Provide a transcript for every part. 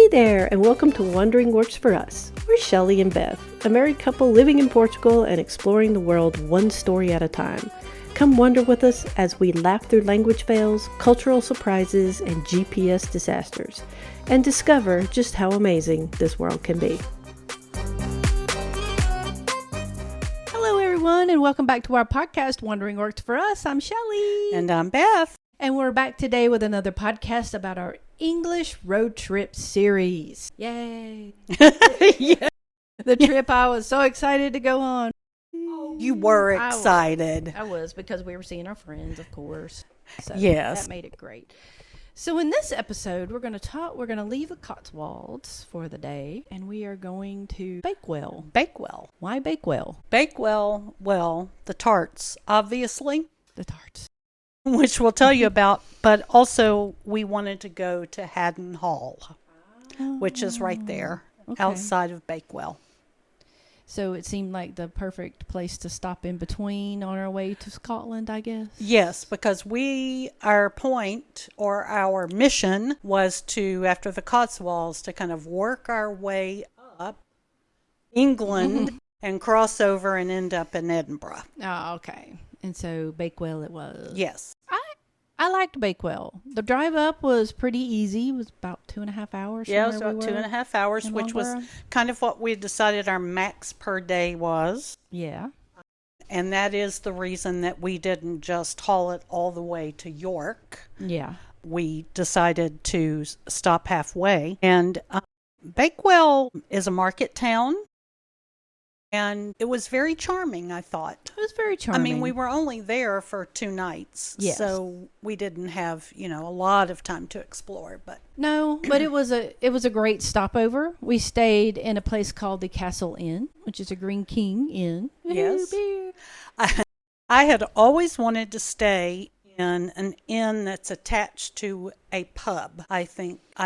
Hey there, and welcome to Wandering Works for Us. We're Shelley and Beth, a married couple living in Portugal and exploring the world one story at a time. Come wander with us as we laugh through language fails, cultural surprises, and GPS disasters, and discover just how amazing this world can be. Hello, everyone, and welcome back to our podcast, Wandering Works for Us. I'm Shelley. And I'm Beth. And we're back today with another podcast about our English road trip series. Yay! Yeah. The trip I was so excited to go on. You were excited. I was because we were seeing our friends, of course. So yes. That made it great. So in this episode, we're going to leave the Cotswolds for the day, and we are going to Bakewell. Bakewell. Why Bakewell? Bakewell, well, the tarts, obviously. The tarts. Which we'll tell you about, but also we wanted to go to Haddon Hall, which is right there outside of Bakewell. So it seemed like the perfect place to stop in between on our way to Scotland, I guess. Yes, because our point or our mission was to, after the Cotswolds, to kind of work our way up England and cross over and end up in Edinburgh. Oh, okay. And so Bakewell it was. Yes. I liked Bakewell. The drive up was pretty easy. It was about 2.5 hours. Yeah, it was about 2.5 hours, which was kind of what we had decided our max per day was. Yeah. And that is the reason that we didn't just haul it all the way to York. Yeah. We decided to stop halfway. And Bakewell is a market town. And it was very charming, I thought. It was very charming. I mean, we were only there for 2 nights. Yes. So we didn't have, a lot of time to explore. But no, but it was a great stopover. We stayed in a place called the Castle Inn, which is a Green King Inn. Yes. I had always wanted to stay in an inn that's attached to a pub. I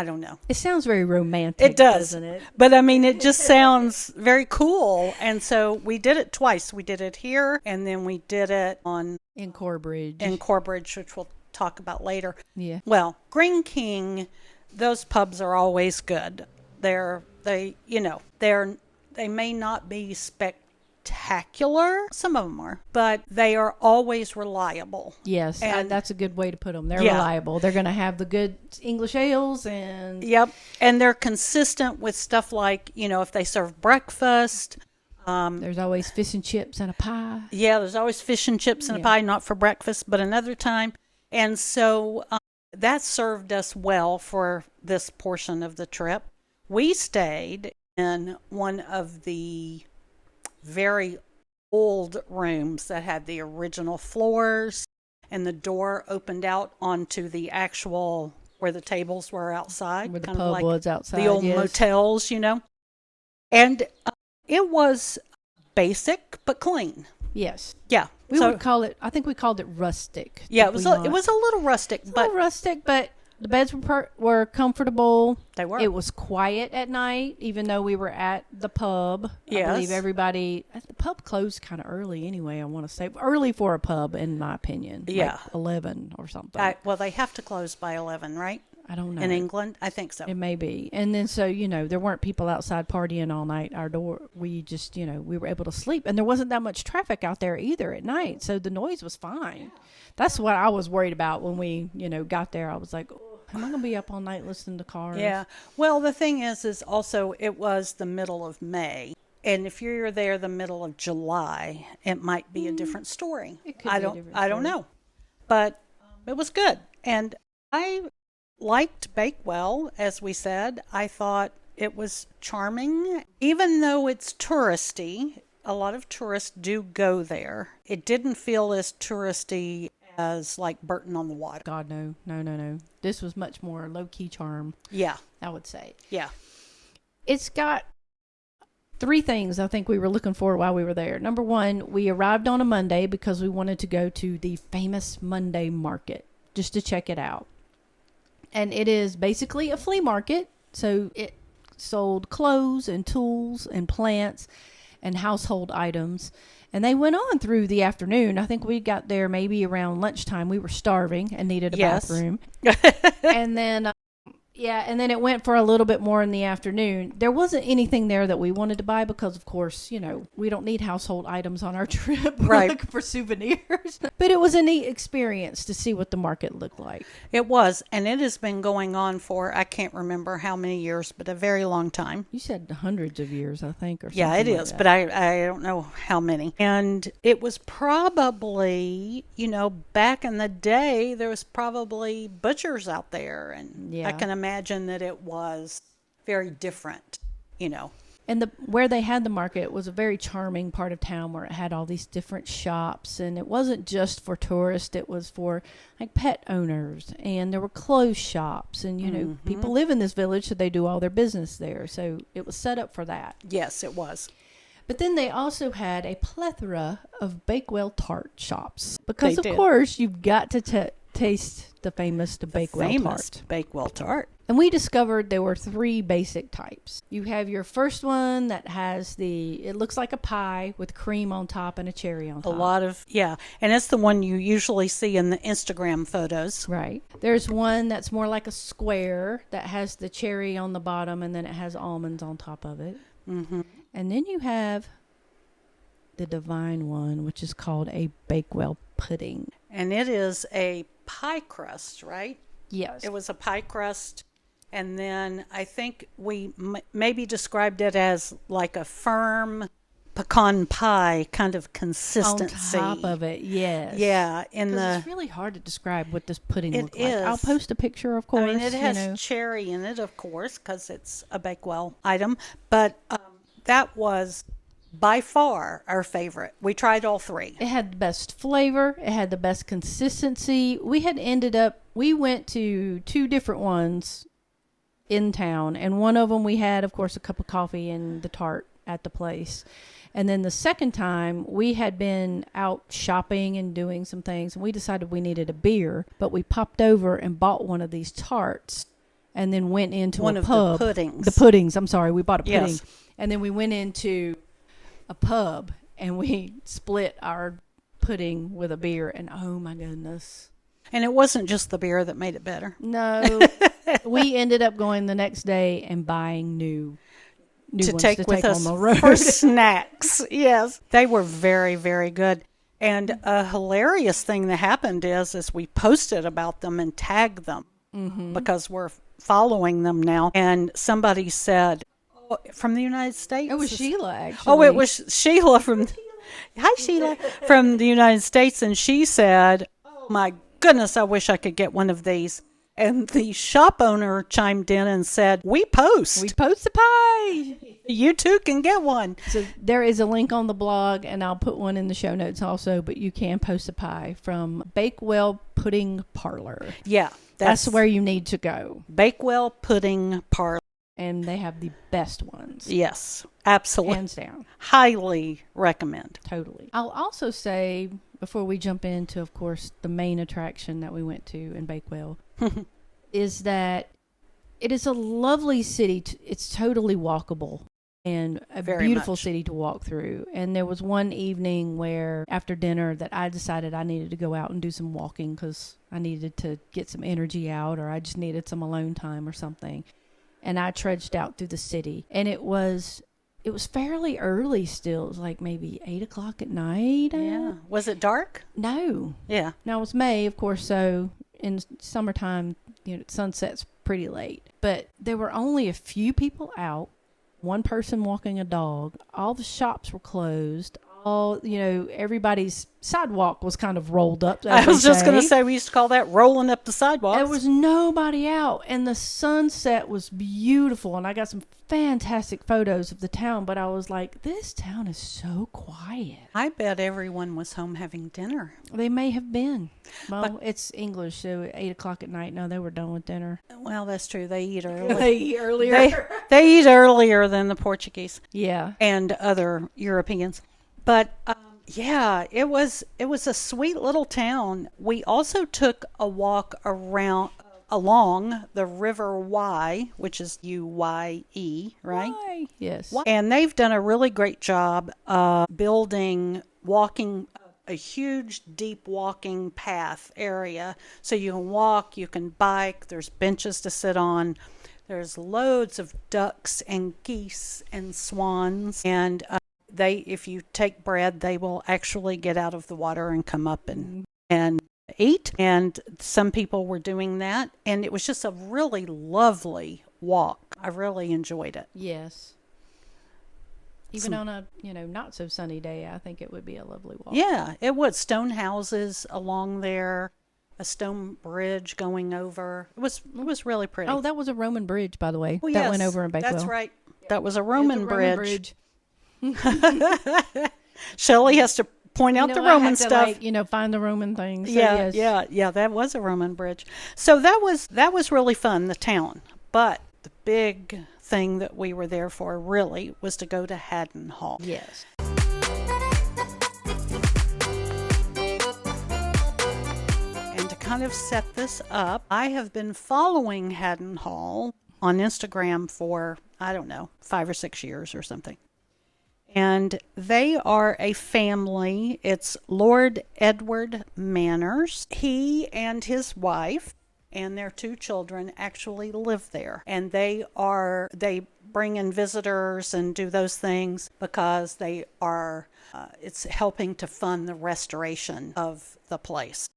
don't know. It sounds very romantic. It does, doesn't it? But I mean, it just sounds very cool. And so we did it twice. We did it here, and then we did it in Corbridge. Which we'll talk about later. Yeah. Well, Green King, those pubs are always good. They may not be spectacular. Some of them are, but they are always reliable. Yes, and that's a good way to put them. They're reliable. They're going to have the good English ales and... Yep, and they're consistent with stuff like, if they serve breakfast. There's always fish and chips and a pie. Yeah, there's always fish and chips and a pie, not for breakfast, but another time. And so that served us well for this portion of the trip. We stayed in one of the very old rooms that had the original floors, and the door opened out onto the actual where the tables were outside, where the kind pub of like was outside, the old motels, And it was basic but clean. Yes. Yeah. We would call it. I think we called it rustic. Yeah, it was a little rustic, but the beds were comfortable. They were. It was quiet at night, even though we were at the pub. Yes. I believe the pub closed kind of early anyway, I want to say. Early for a pub, in my opinion. Yeah. Like 11 or something. Well, they have to close by 11, right? I don't know. In England? I think so. It may be. And then so, there weren't people outside partying all night. Our door, we just, we were able to sleep. And there wasn't that much traffic out there either at night. So the noise was fine. That's what I was worried about when we, got there. I was like, am I going to be up all night listening to cars? Yeah. Well, the thing is also it was the middle of May. And if you're there the middle of July, it might be a different story. It could be a different story. I don't know. But it was good. And I liked Bakewell, as we said. I thought it was charming. Even though it's touristy, a lot of tourists do go there. It didn't feel as touristy as like Burton on the Water. God, no. This was much more low-key charm. Yeah. I would say. Yeah. It's got 3 things I think we were looking for while we were there. Number 1, we arrived on a Monday because we wanted to go to the famous Monday market just to check it out. And it is basically a flea market. So it sold clothes and tools and plants and household items. And they went on through the afternoon. I think we got there maybe around lunchtime. We were starving and needed a bathroom. And then Yeah, and then it went for a little bit more in the afternoon. There wasn't anything there that we wanted to buy because, of course, we don't need household items on our trip. We're Right. looking for souvenirs. But it was a neat experience to see what the market looked like. It was, and it has been going on for, I can't remember how many years, but a very long time. You said hundreds of years, I think, or something. Yeah, it like is, that. but I don't know how many. And it was probably, back in the day, there was probably butchers out there. And I Yeah. can imagine that it was very different, And where they had the market was a very charming part of town where it had all these different shops, and it wasn't just for tourists, it was for like pet owners, and there were clothes shops, and people live in this village, so they do all their business there, so it was set up for that. Yes, it was. But then they also had a plethora of Bakewell tart shops because They of did. course you've got to taste the famous Bakewell tart. Bakewell tart. And we discovered there were 3 basic types. You have your first one that has it looks like a pie with cream on top and a cherry on top. And it's the one you usually see in the Instagram photos. Right. There's one that's more like a square that has the cherry on the bottom and then it has almonds on top of it. Mm-hmm. And then you have the divine one, which is called a Bakewell pudding. And it is a pie crust, right? Yes. It was a pie crust. And then I think we maybe described it as like a firm pecan pie kind of consistency. On top of it, yes. Yeah. It's really hard to describe what this pudding It looks like. is. I'll post a picture, of course. I mean, it has cherry in it, of course, because it's a Bakewell item. But that was by far our favorite. We tried all 3. It had the best flavor. It had the best consistency. We went to 2 different ones in town, and one of them we had, of course, a cup of coffee and the tart at the place. And then the second time we had been out shopping and doing some things, and we decided we needed a beer, but we popped over and bought one of these tarts and then went into One a of pub. the puddings. The puddings, I'm sorry, we bought a pudding. Yes. And then we went into a pub and we split our pudding with a beer, and oh my goodness. And it wasn't just the beer that made it better. No. We ended up going the next day and buying new to ones take to with take us on the road. for snacks. Yes. They were very, very good. And a hilarious thing that happened is we posted about them and tagged them because we're following them now. And somebody said, from the United States? It was Sheila, actually. Oh, it was Sheila from... Hi, Sheila. From the United States. And she said, oh, my goodness, I wish I could get one of these. And the shop owner chimed in and said, we post. We post the pie. You too can get one. So there is a link on the blog, and I'll put one in the show notes also, but you can post a pie from Bakewell Pudding Parlor. Yeah. That's where you need to go. Bakewell Pudding Parlor. And they have the best ones. Yes, absolutely. Hands down. Highly recommend. Totally. I'll also say, before we jump into, of course, the main attraction that we went to in Bakewell, is that it is a lovely city. It's totally walkable and a Very beautiful much. city to walk through. And there was one evening where, after dinner, that I decided I needed to go out and do some walking because I needed to get some energy out, or I just needed some alone time or something. And I trudged out through the city, and it was fairly early still. It was like maybe 8 o'clock at night. Yeah. Was it dark? No. Yeah. Now it was May, of course, so in summertime, sunset's pretty late. But there were only a few people out, one person walking a dog. All the shops were closed. Everybody's sidewalk was kind of rolled up. I was just going to say, we used to call that rolling up the sidewalks. There was nobody out, and the sunset was beautiful, and I got some fantastic photos of the town, but I was like, this town is so quiet. I bet everyone was home having dinner. They may have been. Well, it's English, so at 8 o'clock at night, no, they were done with dinner. Well, that's true. They eat early. They eat earlier. They eat earlier than the Portuguese. Yeah. And other Europeans. But yeah, it was a sweet little town. We also took a walk along the River Wye, which is Uye, right? Why? Yes. And they've done a really great job building walking a huge, deep walking path area. So you can walk, you can bike, there's benches to sit on. There's loads of ducks and geese and swans. And if you take bread, they will actually get out of the water and come up and eat. And some people were doing that. And it was just a really lovely walk. I really enjoyed it. Yes. Even on a, not so sunny day, I think it would be a lovely walk. Yeah, it would. Stone houses along there, a stone bridge going over. It was really pretty. Oh, that was a Roman bridge, by the way. Oh, that went over in Bakewell. That's right. That was a Roman bridge. bridge. Shelley has to point out the Roman stuff. Find the Roman things. So Yeah, yes. yeah. That was a Roman bridge. So that was really fun, the town. But the big thing that we were there for really was to go to Haddon Hall. Yes. And to kind of set this up, I have been following Haddon Hall on Instagram for, I don't know, 5 or 6 years or something. And they are a family. It's Lord Edward Manors. He and his wife and their 2 children actually live there. And they bring in visitors and do those things because they are, it's helping to fund the restoration of the place.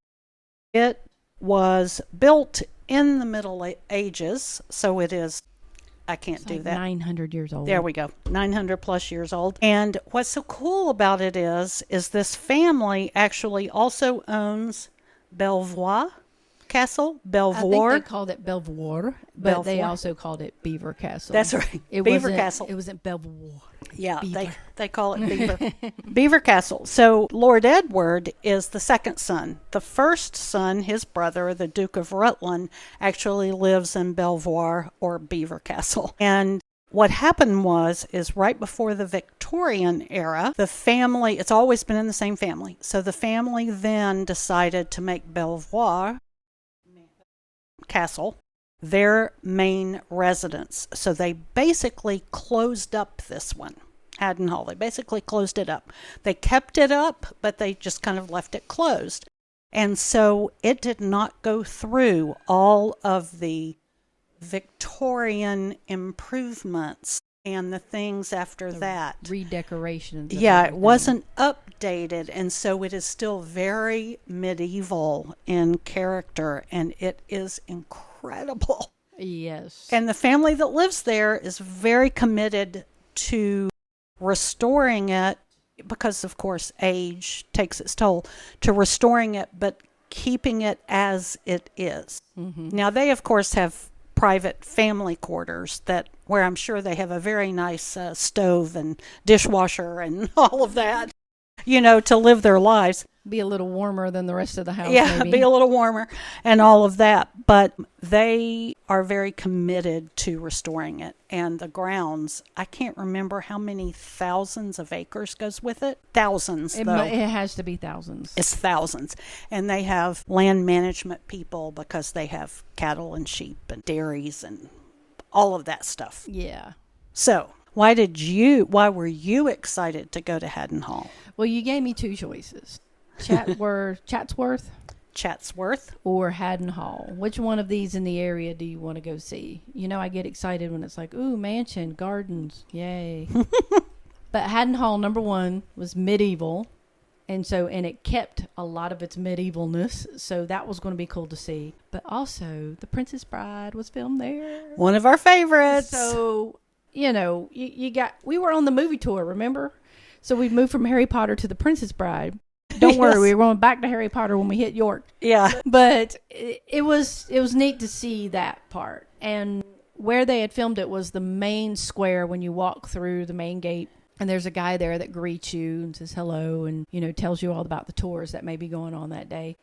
It was built in the Middle Ages, so it is, I can't do that. 900 years old. There we go. 900 plus years old. And what's so cool about it is this family actually also owns Belvoir Castle, Belvoir. I think they called it Belvoir, but they also called it Beaver Castle. That's right. Beaver Castle. It wasn't Belvoir. Yeah, Beaver. they call it Beaver. Beaver Castle. So Lord Edward is the second son. The first son, his brother, the Duke of Rutland, actually lives in Belvoir or Beaver Castle. And what happened is right before the Victorian era, the family, it's always been in the same family. So the family then decided to make Belvoir Castle their main residence. So they basically closed up this one, Haddon Hall. They basically closed it up. They kept it up, but they just kind of left it closed. And so it did not go through all of the Victorian improvements and the things after that. Redecorations. Yeah, it wasn't updated, and so it is still very medieval in character, and it is incredible. Yes. And the family that lives there is very committed to restoring it because, of course, age takes its toll, to restoring it, but keeping it as it is. Mm-hmm. Now, they, of course, have private family quarters where I'm sure they have a very nice stove and dishwasher and all of that, to live their lives. Be a little warmer than the rest of the house. Yeah, maybe. Be a little warmer and all of that. But they are very committed to restoring it. And the grounds, I can't remember how many thousands of acres goes with it. Thousands, though. It has to be thousands. It's thousands. And they have land management people because they have cattle and sheep and dairies and all of that stuff. Yeah. So why were you excited to go to Haddon Hall? Well, you gave me 2 choices. Chatsworth or Haddon Hall. Which one of these in the area do you want to go see? I get excited when it's like, ooh, mansion, gardens, yay. But Haddon Hall, number 1, was medieval, and it kept a lot of its medievalness, so that was going to be cool to see. But also, The Princess Bride was filmed there. One of our favorites. So, we were on the movie tour, remember? So we moved from Harry Potter to The Princess Bride. Don't worry, we were going back to Harry Potter when we hit York. Yeah. But it was neat to see that part. And where they had filmed it was the main square when you walk through the main gate. And there's a guy there that greets you and says hello and, tells you all about the tours that may be going on that day.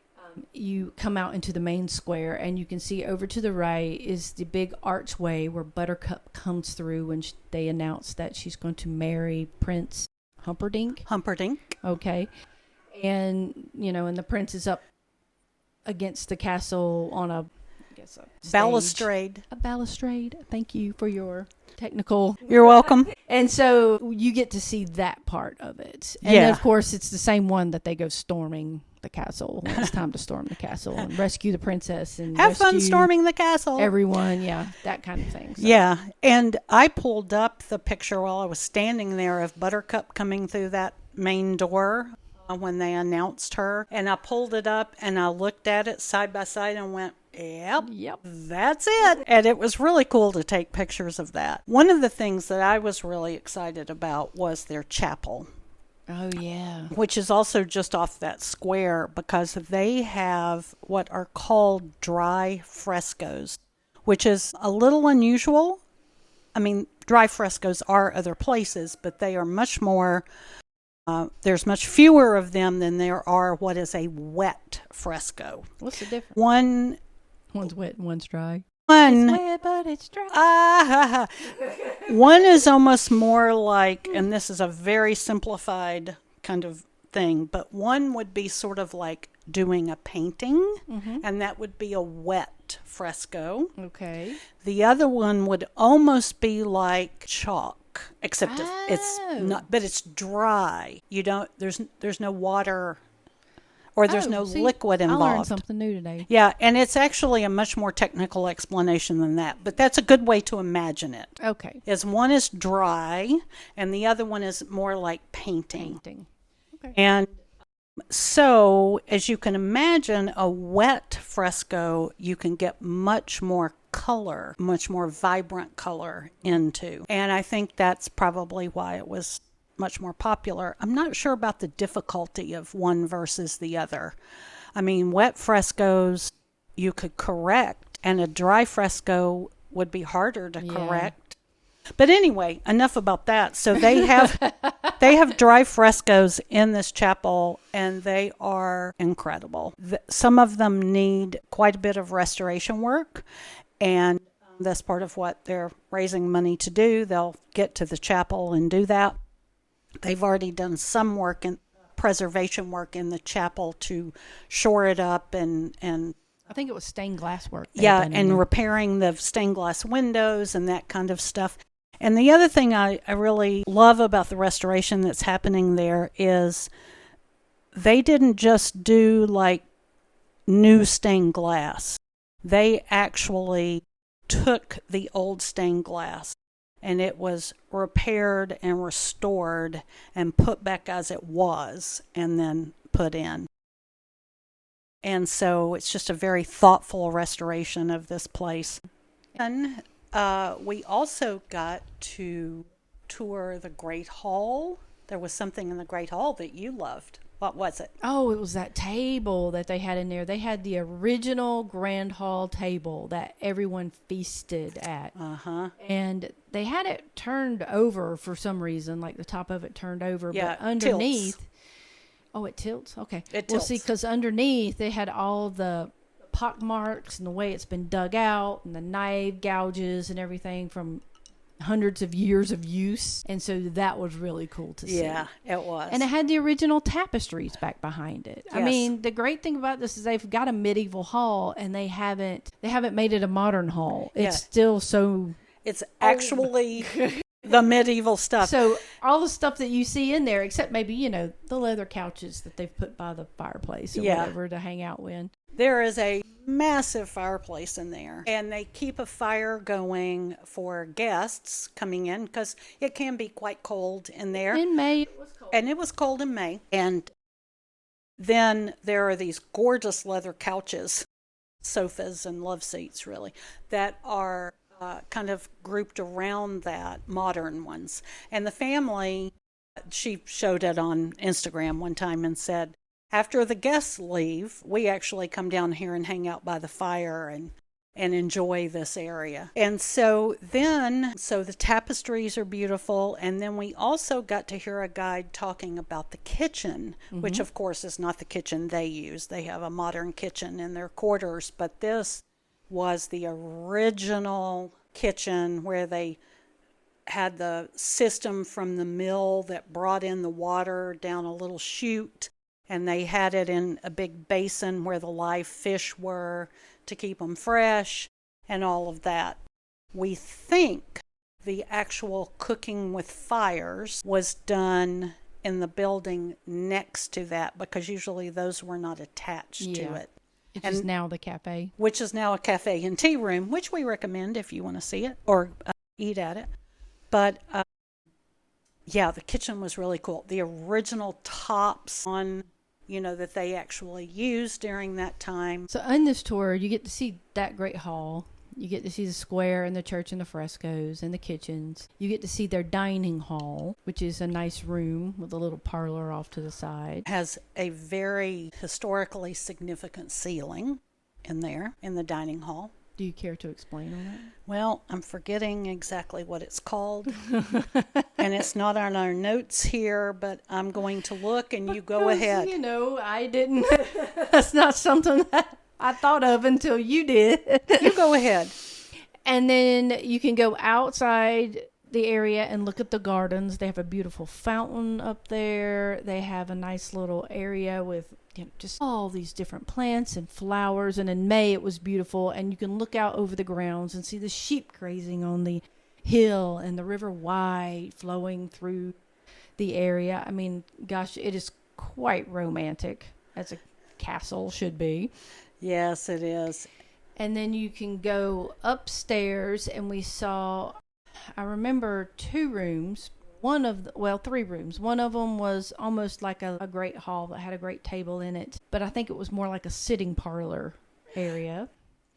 You come out into the main square and you can see over to the right is the big archway where Buttercup comes through when they announce that she's going to marry Prince Humperdinck. Okay. And, and the prince is up against the castle on guess a stage. Balustrade. A balustrade. Thank you for your technical. You're welcome. And so you get to see that part of it. And then, of course, it's the same one that they go storming the castle when it's time to storm the castle and rescue the princess and have fun storming the castle. Everyone, that kind of thing. So. Yeah, and I pulled up the picture while I was standing there of Buttercup coming through that main door when they announced her, and I pulled it up and I looked at it side by side and went, Yep, that's it. And it was really cool to take pictures of that. One of the things that I was really excited about was their chapel. Oh, yeah. Which is also just off that square because they have what are called dry frescoes, which is a little unusual. I mean, dry frescoes are other places, but they are much more, there's much fewer of them than there are what is a wet fresco. What's the difference? One's wet and one's dry. It's wet, but it's dry. One is almost more like, and this is a very simplified kind of thing, but one would be sort of like doing a painting, and that would be a wet fresco. Okay. The other one would almost be like chalk, except it's not, but it's dry. You don't, there's no water. Or there's no liquid involved. I learned something new today. Yeah, and it's actually a much more technical explanation than that. But that's a good way to imagine it. Okay. Is one is dry, and the other one is more like painting. Okay. And so, as you can imagine, a wet fresco, you can get much more color, much more vibrant color into. And I think that's probably why it was much more popular. I'm not sure about the difficulty of one versus the other. I mean, wet frescoes you could correct, and a dry fresco would be harder to correct. But anyway, enough about that. So they have dry frescoes in this chapel, and they are incredible. Some of them need quite a bit of restoration work, and that's part of what they're raising money to do. They'll get to the chapel and do that. They've already done some work in preservation work in the chapel to shore it up and I think it was stained glass work. And repairing the stained glass windows and that kind of stuff. And the other thing I really love about the restoration that's happening there is they didn't just do like new stained glass. They actually took the old stained glass and it was repaired and restored and put back as it was and then put in. And so it's just a very thoughtful restoration of this place. And we also got to tour the Great Hall. There was something in the Great Hall that you loved. What was it? Oh, it was that table that they had in there. They had the original Grand Hall table that everyone feasted at. And they had it turned over for some reason, like the top of it turned over. Yeah, but underneath... tilts. Oh, it tilts? Okay. It tilts. Well, see, because underneath they had all the pock marks and the way it's been dug out and the knife gouges and everything from hundreds of years of use. And so that was really cool to see. Yeah, it was. And it had the original tapestries back behind it. Yes. I mean, the great thing about this is they've got a medieval hall and they haven't made it a modern hall. It's still so... It's actually the medieval stuff. So all the stuff that you see in there, except maybe, the leather couches that they've put by the fireplace or whatever to hang out with. There is a massive fireplace in there, and they keep a fire going for guests coming in because it can be quite cold in there. In May, it was cold. And it was cold in May. And then there are these gorgeous leather couches, sofas and love seats, really, that are kind of grouped around that, modern ones. And the family, she showed it on Instagram one time and said, after the guests leave, we actually come down here and hang out by the fire and enjoy this area. And so the tapestries are beautiful. And then we also got to hear a guide talking about the kitchen, which of course is not the kitchen they use. They have a modern kitchen in their quarters, but this was the original kitchen where they had the system from the mill that brought in the water down a little chute. and they had it in a big basin where the live fish were to keep them fresh and all of that. We think the actual cooking with fires was done in the building next to that, because usually those were not attached to it. Which is now the cafe. Which is now a cafe and tea room, which we recommend if you want to see it or eat at it. But yeah, the kitchen was really cool. The original tops on, that they actually used during that time. So on this tour, you get to see that great hall. You get to see the square and the church and the frescoes and the kitchens. You get to see their dining hall, which is a nice room with a little parlor off to the side. Has a very historically significant ceiling in there in the dining hall. Do you care to explain on that? Well, I'm forgetting exactly what it's called. And it's not on our notes here, but I'm going to look and you go ahead. I didn't. That's not something that I thought of until you did. You go ahead. And then you can go outside the area and look at the gardens. They have a beautiful fountain up there. They have a nice little area with just all these different plants and flowers. And in May it was beautiful. And you can look out over the grounds and see the sheep grazing on the hill and the River Wye flowing through the area. I mean, gosh, it is quite romantic, as a castle should be. Yes, it is. And then you can go upstairs, and we saw, I remember 2 rooms, 3 rooms. One of them was almost like a great hall that had a great table in it, but I think it was more like a sitting parlor area.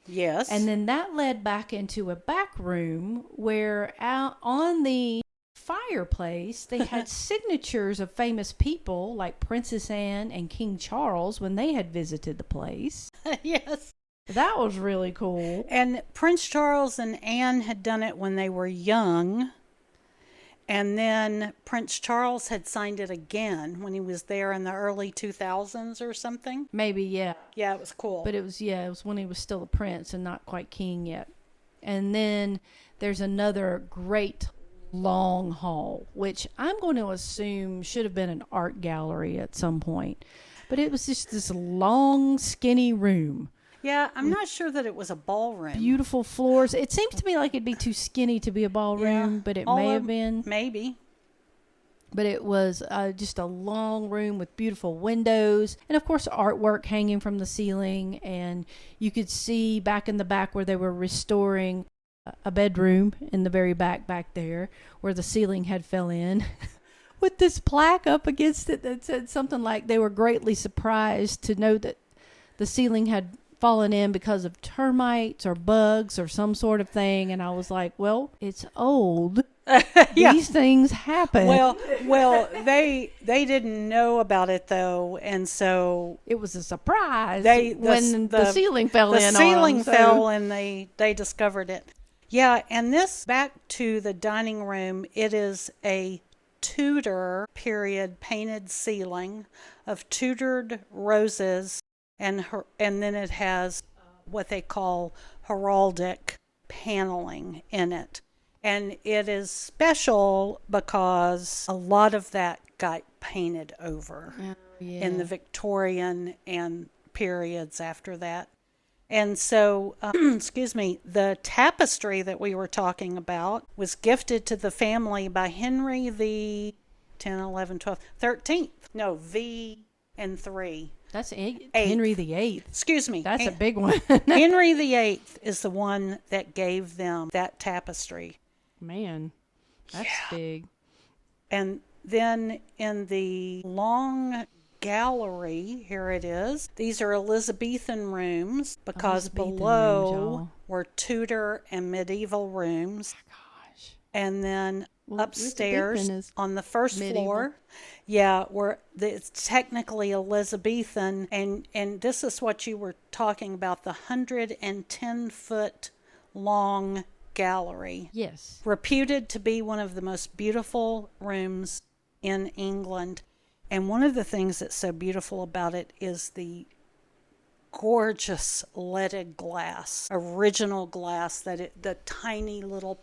Yes. And then that led back into a back room where out on the fireplace they had signatures of famous people like Princess Anne and King Charles when they had visited the place. Yes. That was really cool. And Prince Charles and Anne had done it when they were young. And then Prince Charles had signed it again when he was there in the early 2000s or something. Maybe, yeah. Yeah, it was cool. But it was when he was still a prince and not quite king yet. And then there's another great long hall, which I'm going to assume should have been an art gallery at some point. But it was just this long, skinny room. Yeah, I'm not sure that it was a ballroom. Beautiful floors. It seems to me like it'd be too skinny to be a ballroom, but it may have been. Maybe. But it was just a long room with beautiful windows. And, of course, artwork hanging from the ceiling. And you could see back in the back where they were restoring a bedroom in the very back there where the ceiling had fell in. With this plaque up against it that said something like they were greatly surprised to know that the ceiling had fallen in because of termites or bugs or some sort of thing. And I was like, well, it's old. Yeah. These things happen. Well, they didn't know about it though, and so it was a surprise when the ceiling fell in. The ceiling fell, and they discovered it. Yeah, and this, back to the dining room, it is a Tudor period painted ceiling of Tudored roses, and then it has what they call heraldic paneling in it. And it is special because a lot of that got painted over in the Victorian and periods after that. And so, excuse me, the tapestry that we were talking about was gifted to the family by Henry the 10, 11, 12, 13th. No, V and 3. That's Henry the 8th. Excuse me. That's a big one. Henry the 8th is the one that gave them that tapestry. Man, that's big. And then in the long gallery, here it is. These are Elizabethan rooms because below were Tudor and medieval rooms. Gosh. And then upstairs on the first floor, it's technically Elizabethan, and this is what you were talking about, the 110-foot long gallery. Yes. Reputed to be one of the most beautiful rooms in England. And one of the things that's so beautiful about it is the gorgeous leaded glass, original glass, the tiny little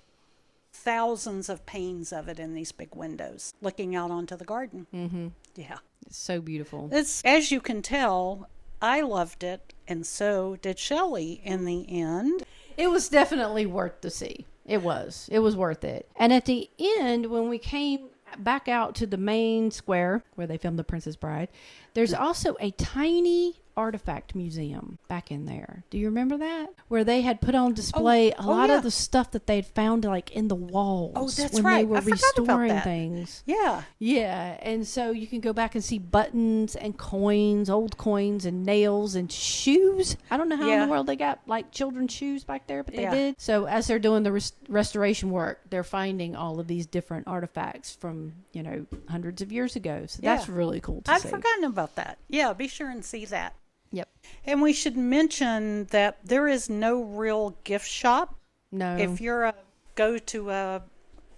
thousands of panes of it in these big windows looking out onto the garden. Mm-hmm. Yeah. It's so beautiful. It's, as you can tell, I loved it, and so did Shelley in the end. It was definitely worth the see. It was. It was worth it. And at the end, when we came back out to the main square where they filmed The Princess Bride, there's also a tiny artifact museum back in there. Do you remember that? Where they had put on display a lot of the stuff that they'd found like in the walls. Oh, that's when right. they were I forgot about restoring that. things. Yeah. Yeah. And so you can go back and see buttons and coins, old coins and nails and shoes. I don't know how in the world they got like children's shoes back there, but they did. So as they're doing the restoration work, they're finding all of these different artifacts from, you know, hundreds of years ago. So that's really cool to see. I'd forgotten about that. Yeah, be sure and see that. Yep. And we should mention that there is no real gift shop. No. If you're go to a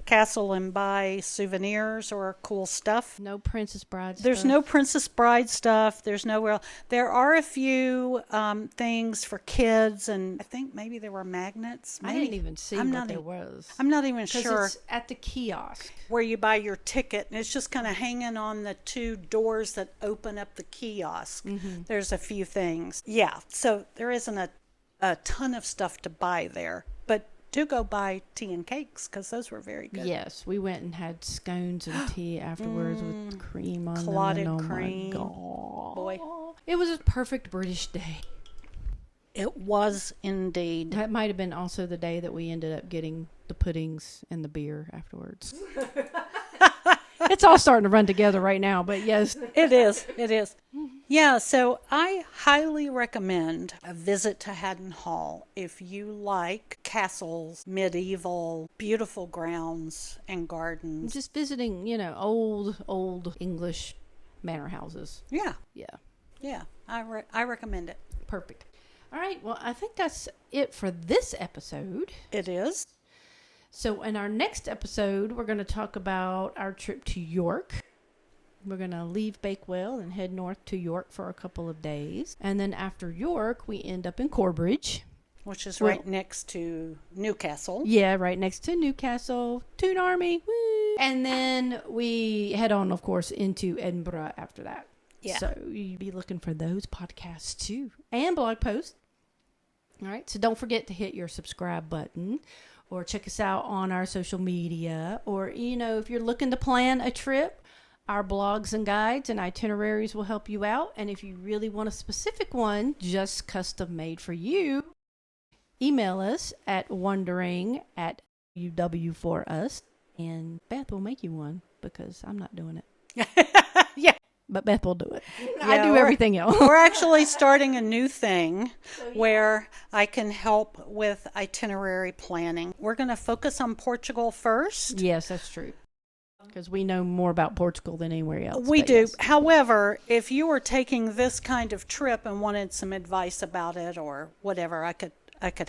castle and buy souvenirs or cool stuff. No Princess Bride stuff. There's no Princess Bride stuff. There's no real. There are a few things for kids, and I think maybe there were magnets. I didn't even see what there was. I'm not even sure. It's at the kiosk. Where you buy your ticket, and it's just kind of hanging on the two doors that open up the kiosk. Mm-hmm. There's a few things. Yeah, so there isn't a ton of stuff to buy there, but do go buy tea and cakes because those were very good. Yes, we went and had scones and tea afterwards with cream on Clotted them. cream. My God. Boy. It was a perfect British day. It was indeed. That might have been also the day that we ended up getting the puddings and the beer afterwards. It's all starting to run together right now, but yes. It is. It is. Yeah, so I highly recommend a visit to Haddon Hall if you like castles, medieval, beautiful grounds and gardens. Just visiting, you know, old English manor houses. Yeah. Yeah. Yeah, I recommend it. Perfect. All right, well, I think that's it for this episode. It is. So in our next episode, we're going to talk about our trip to York. We're going to leave Bakewell and head north to York for a couple of days. And then after York, we end up in Corbridge. Which is right next to Newcastle. Yeah, right next to Newcastle. Toon Army. Woo! And then we head on, of course, into Edinburgh after that. Yeah. So you'll be looking for those podcasts too. And blog posts. All right. So don't forget to hit your subscribe button. Or check us out on our social media. Or, you know, if you're looking to plan a trip, our blogs and guides and itineraries will help you out. And if you really want a specific one, just custom made for you, email us at wondering@uw4us. And Beth will make you one because I'm not doing it. Yeah. But Beth will do it. Yeah, I do everything else. We're actually starting a new thing where I can help with itinerary planning. We're going to focus on Portugal first. Yes, that's true. Because we know more about Portugal than anywhere else. We do. Yes. However, if you were taking this kind of trip and wanted some advice about it or whatever, I could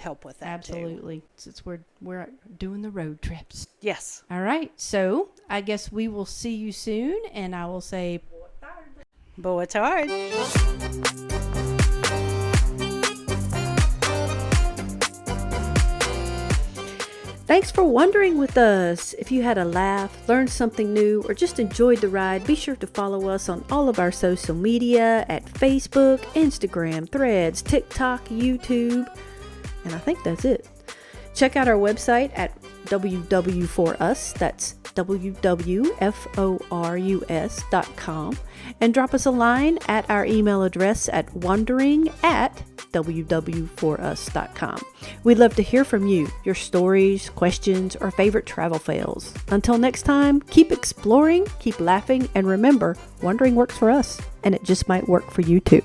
help with that. Absolutely. Since we're doing the road trips. Yes. All right. So I guess we will see you soon, and I will say Boa tarde. Thanks for wandering with us. If you had a laugh, learned something new, or just enjoyed the ride, be sure to follow us on all of our social media at Facebook, Instagram, Threads, TikTok, YouTube, and I think that's it. Check out our website at www4us, that's www.forus.com, and drop us a line at our email address at wondering@www4us.com. We'd love to hear from you, your stories, questions, or favorite travel fails. Until next time, keep exploring, keep laughing, and remember, wondering works for us, and it just might work for you too.